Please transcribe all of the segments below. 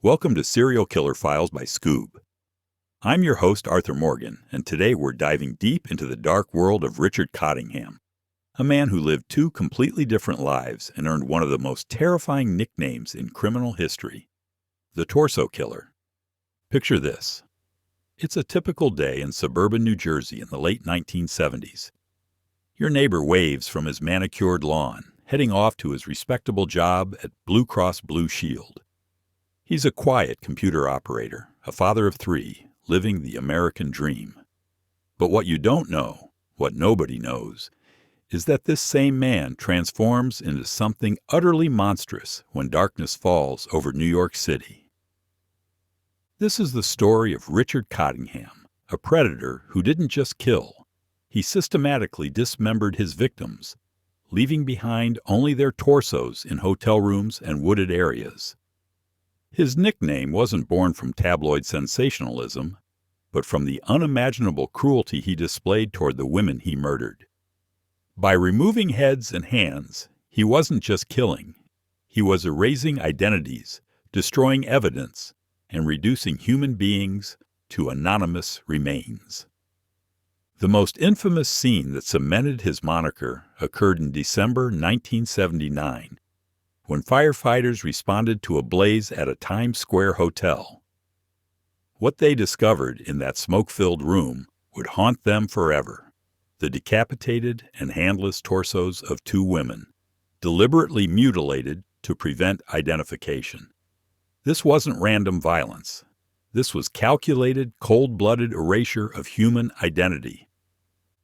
Welcome to Serial Killer Files by Skoob. I'm your host, Arthur Morgan, and today we're diving deep into the dark world of Richard Cottingham, a man who lived two completely different lives and earned one of the most terrifying nicknames in criminal history, the Torso Killer. Picture this. It's a typical day in suburban New Jersey in the late 1970s. Your neighbor waves from his manicured lawn, heading off to his respectable job at Blue Cross Blue Shield. He's a quiet computer operator, a father of three, living the American dream. But what you don't know, what nobody knows, is that this same man transforms into something utterly monstrous when darkness falls over New York City. This is the story of Richard Cottingham, a predator who didn't just kill. He systematically dismembered his victims, leaving behind only their torsos in hotel rooms and wooded areas. His nickname wasn't born from tabloid sensationalism, but from the unimaginable cruelty he displayed toward the women he murdered. By removing heads and hands, he wasn't just killing. He was erasing identities, destroying evidence, and reducing human beings to anonymous remains. The most infamous scene that cemented his moniker occurred in December 1979, when firefighters responded to a blaze at a Times Square hotel. What they discovered in that smoke-filled room would haunt them forever: the decapitated and handless torsos of two women, deliberately mutilated to prevent identification. This wasn't random violence. This was calculated, cold-blooded erasure of human identity.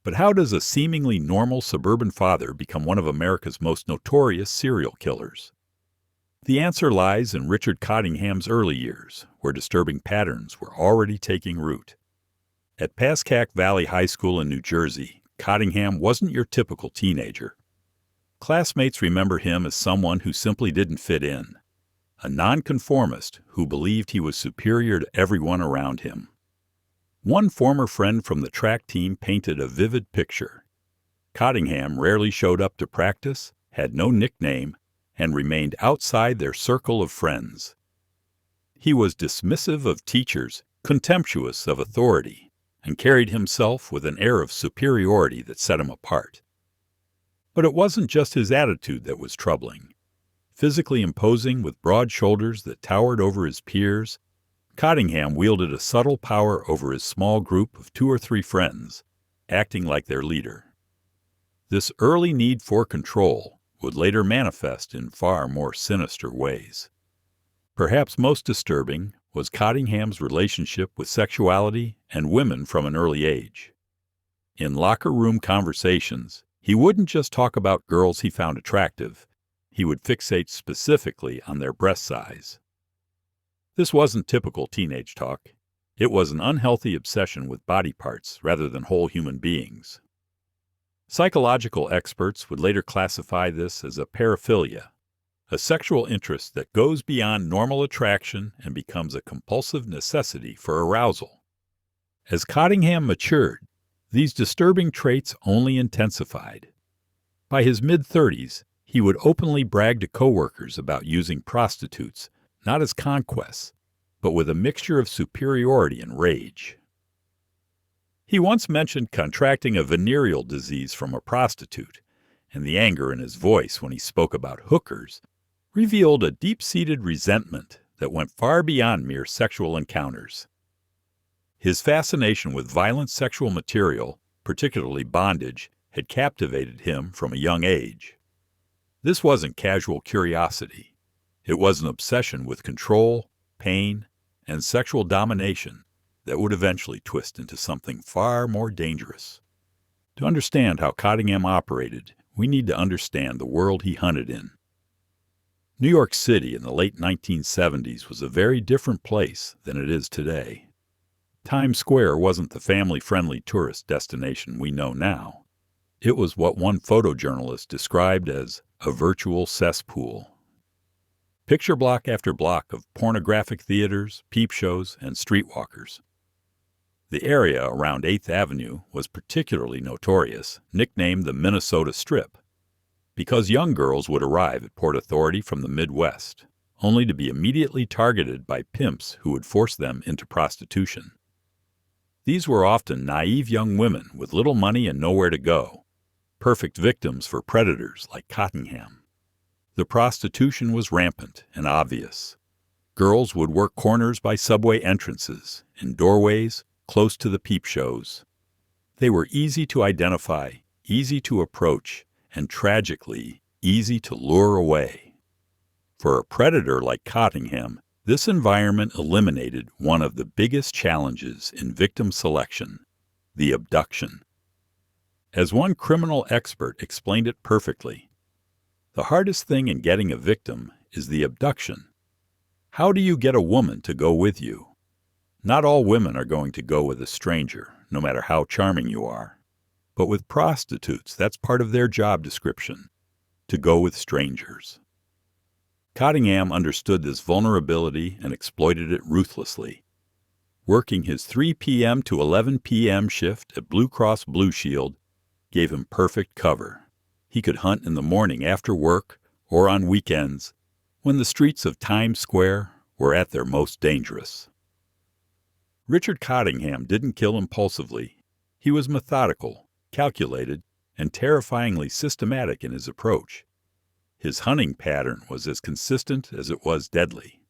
But how does a seemingly normal suburban father become one of America's most notorious serial killers? The answer lies in Richard Cottingham's early years, where disturbing patterns were already taking root. At Pascack Valley High School in New Jersey, Cottingham wasn't your typical teenager. Classmates remember him as someone who simply didn't fit in, a nonconformist who believed he was superior to everyone around him. One former friend from the track team painted a vivid picture. Cottingham rarely showed up to practice, had no nickname, and remained outside their circle of friends. He was dismissive of teachers, contemptuous of authority, and carried himself with an air of superiority that set him apart. But it wasn't just his attitude that was troubling. Physically imposing with broad shoulders that towered over his peers, Cottingham wielded a subtle power over his small group of 2 or 3 friends, acting like their leader. This early need for control would later manifest in far more sinister ways. Perhaps most disturbing was Cottingham's relationship with sexuality and women from an early age. In locker room conversations, he wouldn't just talk about girls he found attractive. He would fixate specifically on their breast size. This wasn't typical teenage talk. It was an unhealthy obsession with body parts rather than whole human beings. Psychological experts would later classify this as a paraphilia, a sexual interest that goes beyond normal attraction and becomes a compulsive necessity for arousal. As Cottingham matured, these disturbing traits only intensified. By his mid-30s, he would openly brag to coworkers about using prostitutes, not as conquests, but with a mixture of superiority and rage. He once mentioned contracting a venereal disease from a prostitute, and the anger in his voice when he spoke about hookers revealed a deep-seated resentment that went far beyond mere sexual encounters. His fascination with violent sexual material, particularly bondage, had captivated him from a young age. This wasn't casual curiosity. It was an obsession with control, pain, and sexual domination that would eventually twist into something far more dangerous. To understand how Cottingham operated, we need to understand the world he hunted in. New York City in the late 1970s was a very different place than it is today. Times Square wasn't the family-friendly tourist destination we know now. It was what one photojournalist described as a virtual cesspool. Picture block after block of pornographic theaters, peep shows, and streetwalkers. The area around 8th Avenue was particularly notorious, nicknamed the Minnesota Strip, because young girls would arrive at Port Authority from the Midwest, only to be immediately targeted by pimps who would force them into prostitution. These were often naive young women with little money and nowhere to go, perfect victims for predators like Cottingham. The prostitution was rampant and obvious. Girls would work corners by subway entrances, in doorways, close to the peep shows. They were easy to identify, easy to approach, and tragically, easy to lure away. For a predator like Cottingham, this environment eliminated one of the biggest challenges in victim selection, the abduction. As one criminal expert explained it perfectly, the hardest thing in getting a victim is the abduction. How do you get a woman to go with you? Not all women are going to go with a stranger, no matter how charming you are. But with prostitutes, that's part of their job description, to go with strangers. Cottingham understood this vulnerability and exploited it ruthlessly. Working his 3 p.m. to 11 p.m. shift at Blue Cross Blue Shield gave him perfect cover. He could hunt in the morning after work or on weekends, when the streets of Times Square were at their most dangerous. Richard Cottingham didn't kill impulsively. He was methodical, calculated, and terrifyingly systematic in his approach. His hunting pattern was as consistent as it was deadly.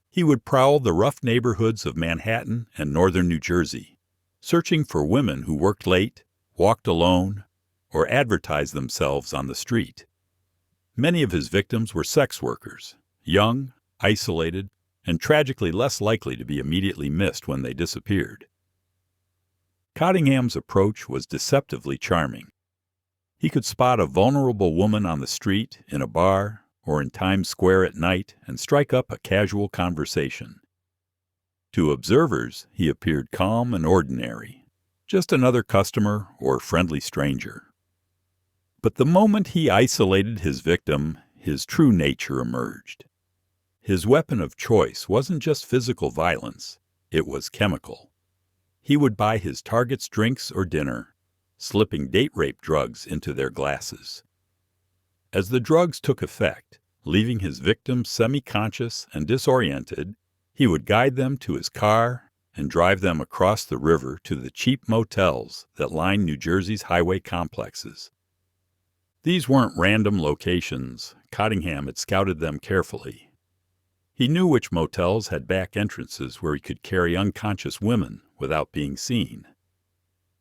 He would prowl the rough neighborhoods of Manhattan and northern New Jersey, searching for women who worked late, walked alone, or advertised themselves on the street. Many of his victims were sex workers, young, isolated, and tragically less likely to be immediately missed when they disappeared. Cottingham's approach was deceptively charming. He could spot a vulnerable woman on the street, in a bar, or in Times Square at night and strike up a casual conversation. To observers, he appeared calm and ordinary, just another customer or friendly stranger. But the moment he isolated his victim, his true nature emerged. His weapon of choice wasn't just physical violence, it was chemical. He would buy his targets drinks or dinner, slipping date rape drugs into their glasses. As the drugs took effect, leaving his victims semi-conscious and disoriented, he would guide them to his car and drive them across the river to the cheap motels that lined New Jersey's highway complexes. These weren't random locations. Cottingham had scouted them carefully. He knew which motels had back entrances where he could carry unconscious women without being seen.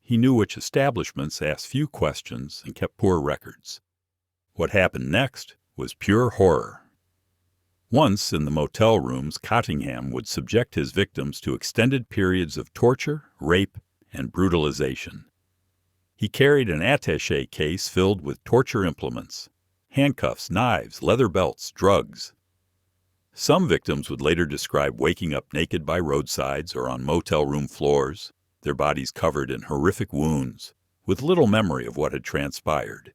He knew which establishments asked few questions and kept poor records. What happened next was pure horror. Once in the motel rooms, Cottingham would subject his victims to extended periods of torture, rape, and brutalization. He carried an attaché case filled with torture implements, handcuffs, knives, leather belts, drugs. Some victims would later describe waking up naked by roadsides or on motel room floors, their bodies covered in horrific wounds, with little memory of what had transpired.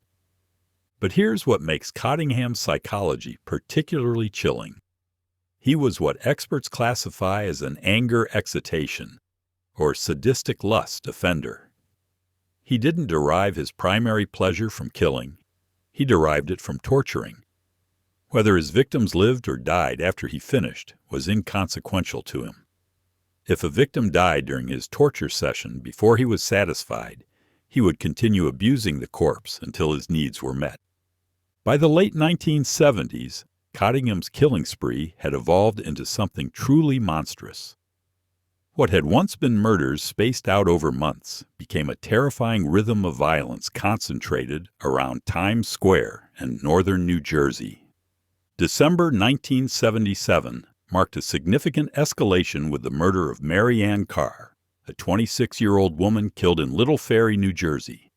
But here's what makes Cottingham's psychology particularly chilling. He was what experts classify as an anger excitation, or sadistic lust offender. He didn't derive his primary pleasure from killing. He derived it from torturing. Whether his victims lived or died after he finished was inconsequential to him. If a victim died during his torture session before he was satisfied, he would continue abusing the corpse until his needs were met. By the late 1970s, Cottingham's killing spree had evolved into something truly monstrous. What had once been murders spaced out over months became a terrifying rhythm of violence concentrated around Times Square and northern New Jersey. December 1977 marked a significant escalation with the murder of Mary Ann Carr, a 26-year-old woman killed in Little Ferry, New Jersey.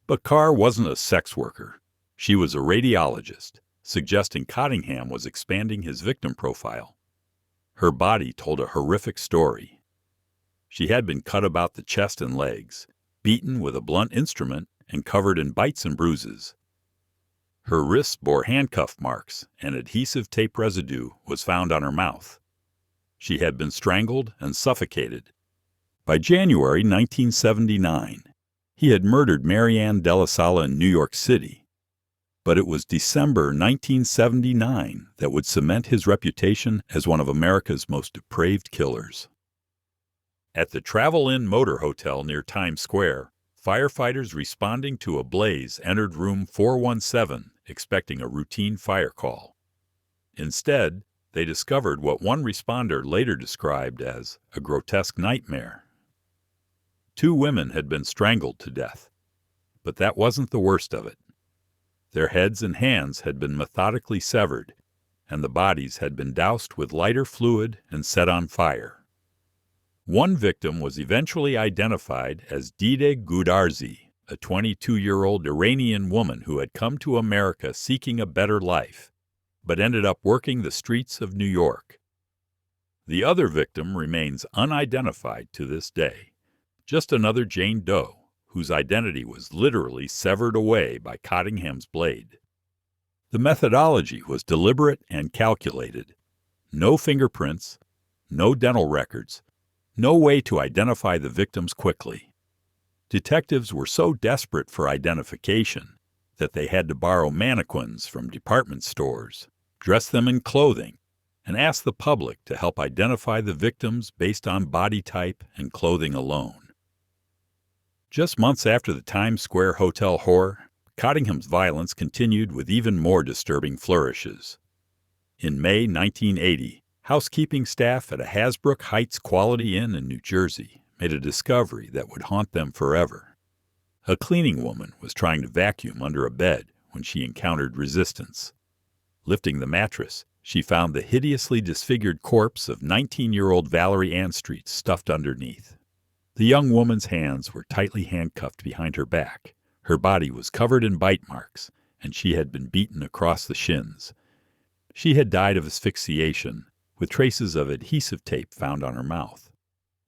But Carr wasn't a sex worker. She was a radiologist, suggesting Cottingham was expanding his victim profile. Her body told a horrific story. She had been cut about the chest and legs, beaten with a blunt instrument, and covered in bites and bruises. Her wrists bore handcuff marks, and adhesive tape residue was found on her mouth. She had been strangled and suffocated. By January 1979, he had murdered Mary Ann Della Sala in New York City. But it was December 1979 that would cement his reputation as one of America's most depraved killers. At the Travel Inn Motor Hotel near Times Square, firefighters responding to a blaze entered room 417 expecting a routine fire call. Instead, they discovered what one responder later described as a grotesque nightmare. 2 women had been strangled to death, but that wasn't the worst of it. Their heads and hands had been methodically severed, and the bodies had been doused with lighter fluid and set on fire. One victim was eventually identified as Dide Gudarzi, a 22-year-old Iranian woman who had come to America seeking a better life, but ended up working the streets of New York. The other victim remains unidentified to this day, just another Jane Doe, whose identity was literally severed away by Cottingham's blade. The methodology was deliberate and calculated. No fingerprints, no dental records, no way to identify the victims quickly. Detectives were so desperate for identification that they had to borrow mannequins from department stores, dress them in clothing, and ask the public to help identify the victims based on body type and clothing alone. Just months after the Times Square hotel horror, Cottingham's violence continued with even more disturbing flourishes. In May 1980, housekeeping staff at a Hasbrook Heights Quality Inn in New Jersey made a discovery that would haunt them forever. A cleaning woman was trying to vacuum under a bed when she encountered resistance. Lifting the mattress, she found the hideously disfigured corpse of 19-year-old Valerie Anstreet stuffed underneath. The young woman's hands were tightly handcuffed behind her back. Her body was covered in bite marks, and she had been beaten across the shins. She had died of asphyxiation, with traces of adhesive tape found on her mouth,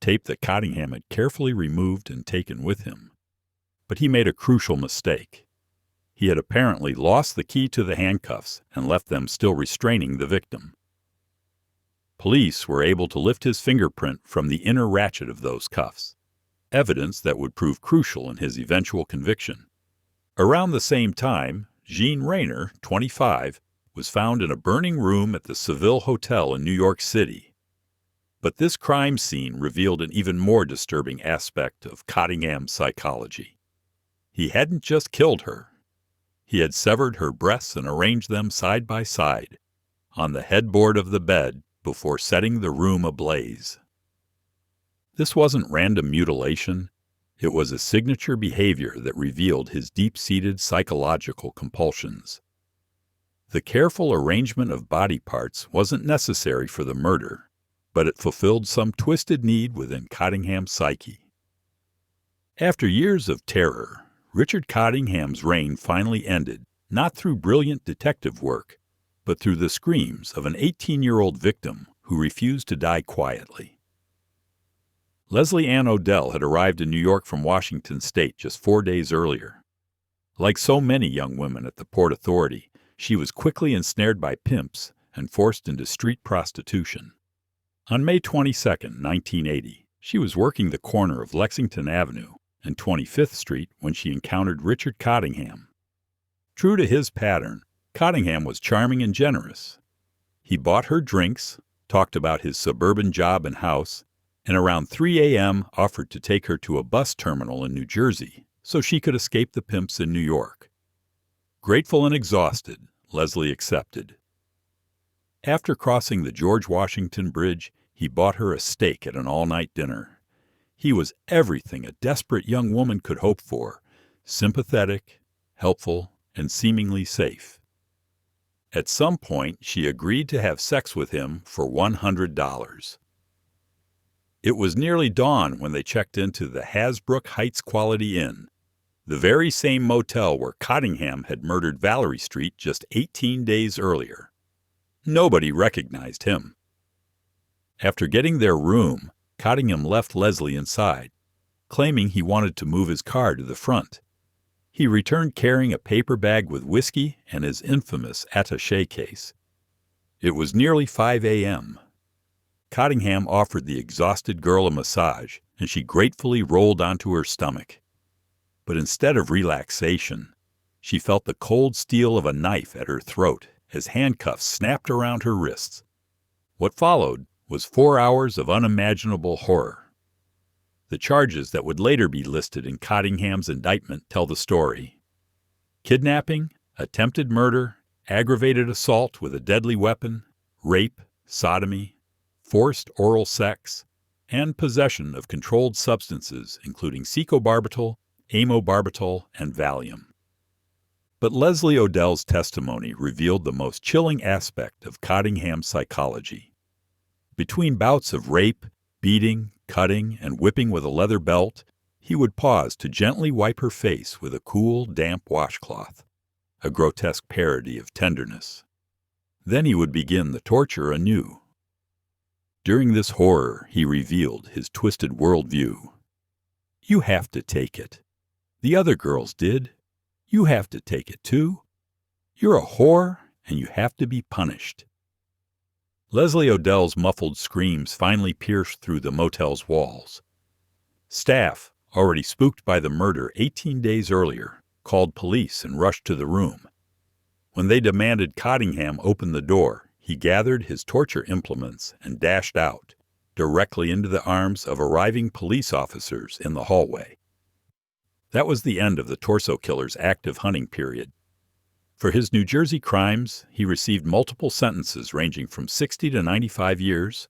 tape that Cottingham had carefully removed and taken with him. But he made a crucial mistake. He had apparently lost the key to the handcuffs and left them still restraining the victim. Police were able to lift his fingerprint from the inner ratchet of those cuffs, evidence that would prove crucial in his eventual conviction. Around the same time, Jean Rayner, 25, was found in a burning room at the Seville Hotel in New York City. But this crime scene revealed an even more disturbing aspect of Cottingham's psychology. He hadn't just killed her. He had severed her breasts and arranged them side by side on the headboard of the bed before setting the room ablaze. This wasn't random mutilation. It was a signature behavior that revealed his deep-seated psychological compulsions. The careful arrangement of body parts wasn't necessary for the murder, but it fulfilled some twisted need within Cottingham's psyche. After years of terror, Richard Cottingham's reign finally ended, not through brilliant detective work, but through the screams of an 18-year-old victim who refused to die quietly. Leslie Ann Odell had arrived in New York from Washington State just 4 days earlier. Like so many young women at the Port Authority, she was quickly ensnared by pimps and forced into street prostitution. On May 22, 1980, she was working the corner of Lexington Avenue and 25th Street when she encountered Richard Cottingham. True to his pattern, Cottingham was charming and generous. He bought her drinks, talked about his suburban job and house, and around 3 a.m. offered to take her to a bus terminal in New Jersey so she could escape the pimps in New York. Grateful and exhausted, Leslie accepted. After crossing the George Washington Bridge, he bought her a steak at an all-night dinner. He was everything a desperate young woman could hope for: sympathetic, helpful, and seemingly safe. At some point, she agreed to have sex with him for $100. It was nearly dawn when they checked into the Hasbrook Heights Quality Inn, the very same motel where Cottingham had murdered Valerie Street just 18 days earlier. Nobody recognized him. After getting their room, Cottingham left Leslie inside, claiming he wanted to move his car to the front. He returned carrying a paper bag with whiskey and his infamous attaché case. It was nearly 5 a.m. Cottingham offered the exhausted girl a massage, and she gratefully rolled onto her stomach. But instead of relaxation, She felt the cold steel of a knife at her throat as handcuffs snapped around her wrists. What followed was 4 hours of unimaginable horror. The charges that would later be listed in Cottingham's indictment tell the story. Kidnapping, attempted murder, aggravated assault with a deadly weapon, rape, sodomy, forced oral sex, and possession of controlled substances including secobarbital, amobarbital, and Valium. But Leslie Odell's testimony revealed the most chilling aspect of Cottingham's psychology. Between bouts of rape, beating, cutting, and whipping with a leather belt, he would pause to gently wipe her face with a cool, damp washcloth, a grotesque parody of tenderness. Then he would begin the torture anew. During this horror, he revealed his twisted worldview. You have to take it. The other girls did. You have to take it too. You're a whore, and you have to be punished. Leslie Odell's muffled screams finally pierced through the motel's walls. Staff, already spooked by the murder 18 days earlier, called police and rushed to the room. When they demanded Cottingham open the door, he gathered his torture implements and dashed out, directly into the arms of arriving police officers in the hallway. That was the end of the torso killer's active hunting period. For his New Jersey crimes, he received multiple sentences ranging from 60 to 95 years,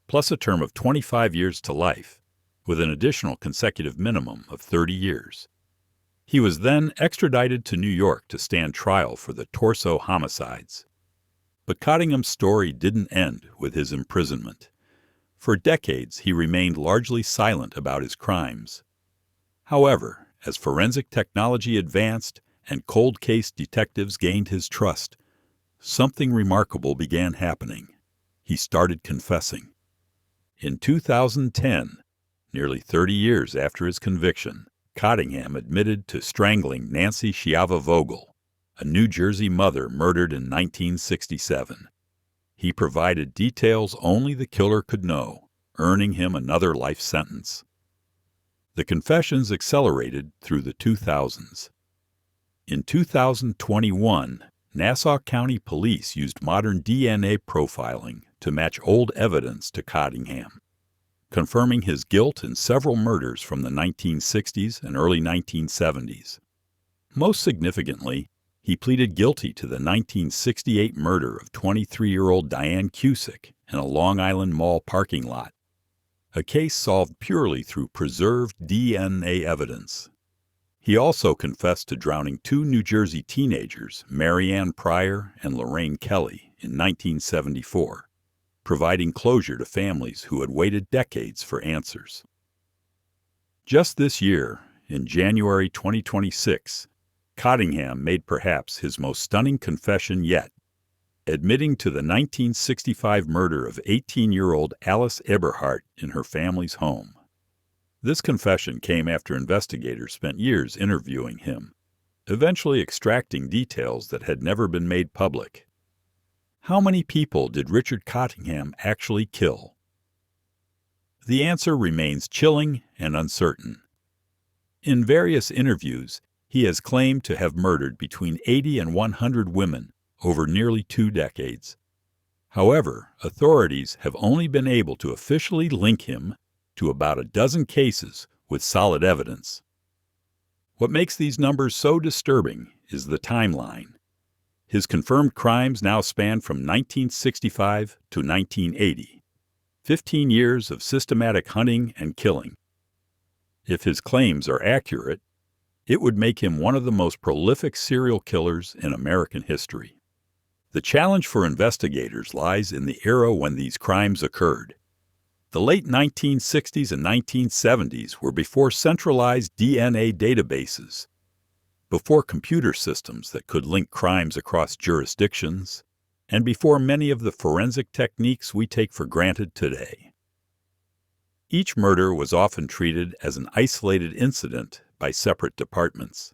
plus a term of 25 years to life, with an additional consecutive minimum of 30 years. He was then extradited to New York to stand trial for the torso homicides. But Cottingham's story didn't end with his imprisonment. For decades, he remained largely silent about his crimes. However, as forensic technology advanced and cold case detectives gained his trust, something remarkable began happening. He started confessing. In 2010, nearly 30 years after his conviction, Cottingham admitted to strangling Nancy Shiava Vogel, a New Jersey mother murdered in 1967. He provided details only the killer could know, earning him another life sentence. The confessions accelerated through the 2000s. In 2021, Nassau County Police used modern DNA profiling to match old evidence to Cottingham, confirming his guilt in several murders from the 1960s and early 1970s. Most significantly, he pleaded guilty to the 1968 murder of 23-year-old Diane Cusick in a Long Island Mall parking lot, a case solved purely through preserved DNA evidence. He also confessed to drowning 2 New Jersey teenagers, Mary Ann Pryor and Lorraine Kelly, in 1974, providing closure to families who had waited decades for answers. Just this year, in January 2026, Cottingham made perhaps his most stunning confession yet, admitting to the 1965 murder of 18-year-old Alice Eberhardt in her family's home. This confession came after investigators spent years interviewing him, eventually extracting details that had never been made public. How many people did Richard Cottingham actually kill? The answer remains chilling and uncertain. In various interviews, he has claimed to have murdered between 80 and 100 women over nearly 2 decades. However, authorities have only been able to officially link him to about a dozen cases with solid evidence. What makes these numbers so disturbing is the timeline. His confirmed crimes now span from 1965 to 1980, 15 years of systematic hunting and killing. If his claims are accurate, it would make him one of the most prolific serial killers in American history. The challenge for investigators lies in the era when these crimes occurred. The late 1960s and 1970s were before centralized DNA databases, before computer systems that could link crimes across jurisdictions, and before many of the forensic techniques we take for granted today. Each murder was often treated as an isolated incident by separate departments.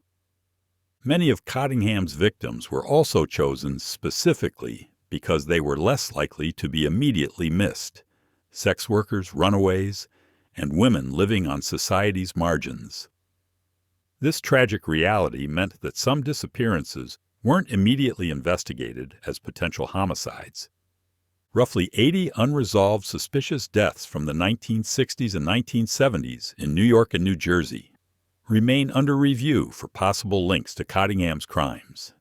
Many of Cottingham's victims were also chosen specifically because they were less likely to be immediately missed: sex workers, runaways, and women living on society's margins. This tragic reality meant that some disappearances weren't immediately investigated as potential homicides. Roughly 80 unresolved suspicious deaths from the 1960s and 1970s in New York and New Jersey remain under review for possible links to Cottingham's crimes.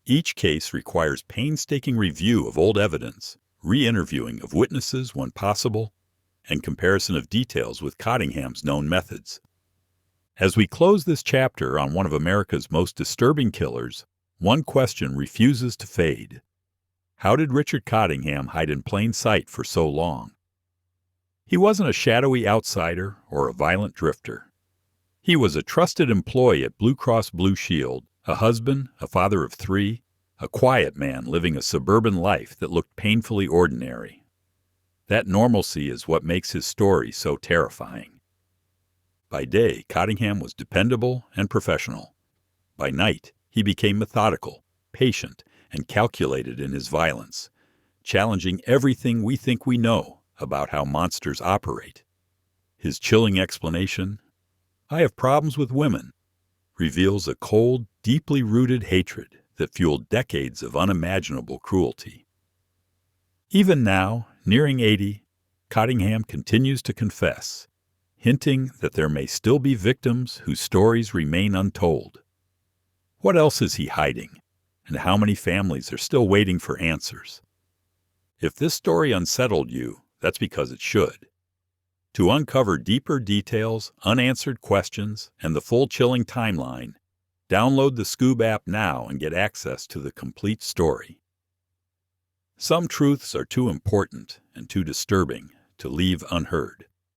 Each case requires painstaking review of old evidence, re-interviewing of witnesses when possible, and comparison of details with Cottingham's known methods. As we close this chapter on one of America's most disturbing killers, one question refuses to fade. How did Richard Cottingham hide in plain sight for so long? He wasn't a shadowy outsider or a violent drifter. He was a trusted employee at Blue Cross Blue Shield, a husband, a father of 3, a quiet man living a suburban life that looked painfully ordinary. That normalcy is what makes his story so terrifying. By day, Cottingham was dependable and professional. By night, he became methodical, patient, and calculated in his violence, challenging everything we think we know about how monsters operate. His chilling explanation, "I have problems with women," reveals a cold, deeply rooted hatred that fueled decades of unimaginable cruelty. Even now, nearing 80, Cottingham continues to confess, hinting that there may still be victims whose stories remain untold. What else is he hiding, and how many families are still waiting for answers? If this story unsettled you, that's because it should. To uncover deeper details, unanswered questions, and the full chilling timeline, download the Skoob app now and get access to the complete story. Some truths are too important and too disturbing to leave unheard.